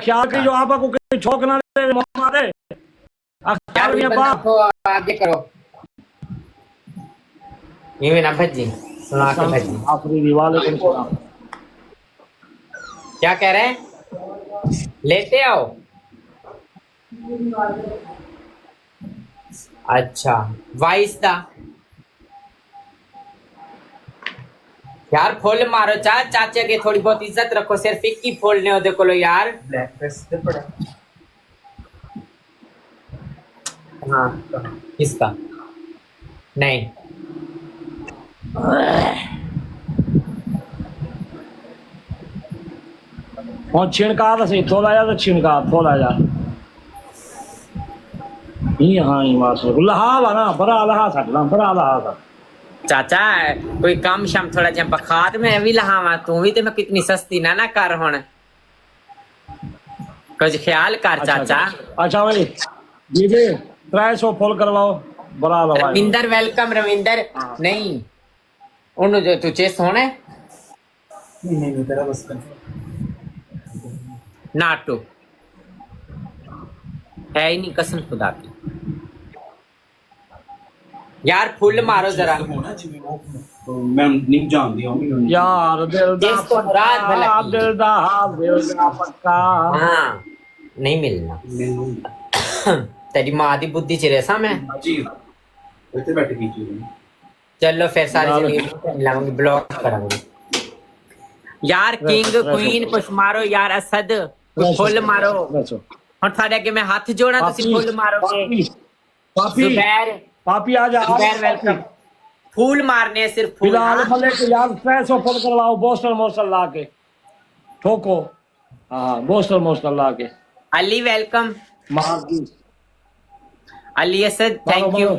ख्याल की जो आपा को कोई छोक ना दे मारे यार भी बंदा को आगे करो ये ना भजी सुना के भजी आखिरी वालेकुम सलाम। क्या कह रहे हैं लेते आओ अच्छा वाइस दा यार फुल मारो चाचे के थोड़ी बहुत इज्जत रखो सिर्फ एक ही फुल ने ओदे कोलो यार ब्लैक प्रेस पे पड़ा हाँ किसका नहीं और छिड़का तो सही थोड़ा जा तो छिड़का थोड़ा जा ये हाँ ये माशा लहा ना बड़ा लहा सकना बड़ा लहा सा चाचा कोई काम शाम थोड़ा जब बखात में भी लहावा तू भी तो मैं कितनी सस्ती ना कर हुन कुछ ख्याल कर चाचा अच्छा भाई दीदी 300 फुल करवाओ बड़ा लहा रविंदर वेलकम रविंदर नहीं उन्होंने जो तुझे सोने नहीं तेरा बस नाटू है ही नहीं कसम खुदा की यार फुल मारो जरा मैं नहीं जानती हूं यार दिल दा जिसको मुराद भला की। दिल दा पक्का हाँ नहीं मिलना तेरी माँ दी बुद्धि च रेसा मैं जी इतने बैठे कीजिए चलो फिर सारी जिंदगी मिलाऊंगी ब्लॉक कराऊंगी यार किंग क्वीन कुछ मारो यार असद कुछ फुल मारो और थारे के मैं हाथ जोड़ा तुसी फुल मारोगे पापी जुबैर पापी आ जा जुबैर वेलकम फूल मारने हैं सिर्फ फूल फिलहाल भले के यार 300 फुल करवाओ बोस्टर मोस्टर ला के ठोको हाँ बोस्टर मोस्टर ला के अली वेलकम मार दी अली असद थैंक यू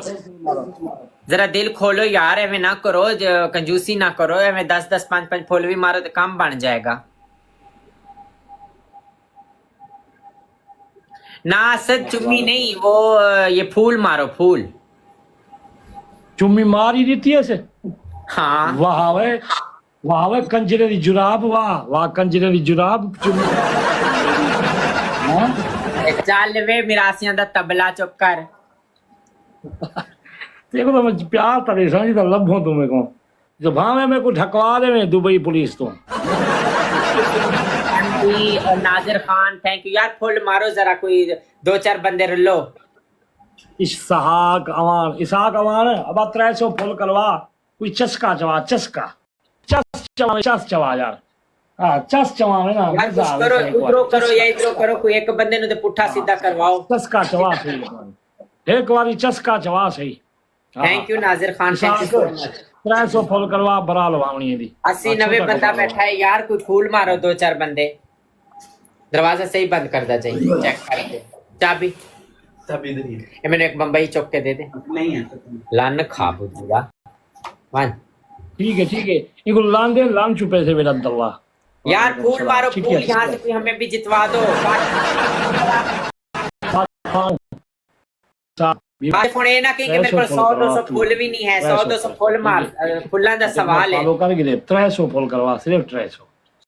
जरा दिल खोलो यार एवं ना करो कंजूसी ना करो एवं 10-10 5-5 फूल भी मारो तो काम बन जाएगा ना असद चुम्मी नहीं वो ये फूल मारो फूल चुम्मी मार ही देती है से हाँ वाह वे कंजरे दी जुराब वाह वाह कंजरे दी जुराब चुम्मी चल वे मिरासियां दा तबला चुप कर देखो तो मैं प्यार तेरे समझ तो लभो तुम्हें को जो भावे मेरे को ढकवा दे में दुबई पुलिस तो और नाजिर खान थैंक यू यार फुल मारो जरा कोई 2-4 बंदे लो इसहाक अवान अब 300 फुल करवा कोई चस्का चवा चस चवा यार हाँ चस चवा है ना यार कुछ करो उधरो करो या इधरो करो कोई एक बंदे ने तो पुट्ठा सीधा करवाओ चस्का चवा सही एक बारी चस्का चवा सही thank you Nazir Khan thank you so much 300 full करवा बरा लवावनी दी 80-90 बंदा बैठा है यार कोई फूल मारो 2-4 बंदे दरवाजा सही बंद कर दा चाहिए चेक करके चाबी इधर ही ये मैंने एक बम्बई चौक के दे दे नहीं है लन खा बुद्धा वन ठीक है इनको लान दे लान चुपे से मेरा दवा यार फूल मारो फूल यहाँ से कोई हमें भी जितवा दो फोन ये ना कहीं कि मेरे पास 100-200 फूल भी नहीं है 100-200 फूल मार फुल्लां दा सवाल है 300 फुल करवा सिर्फ 300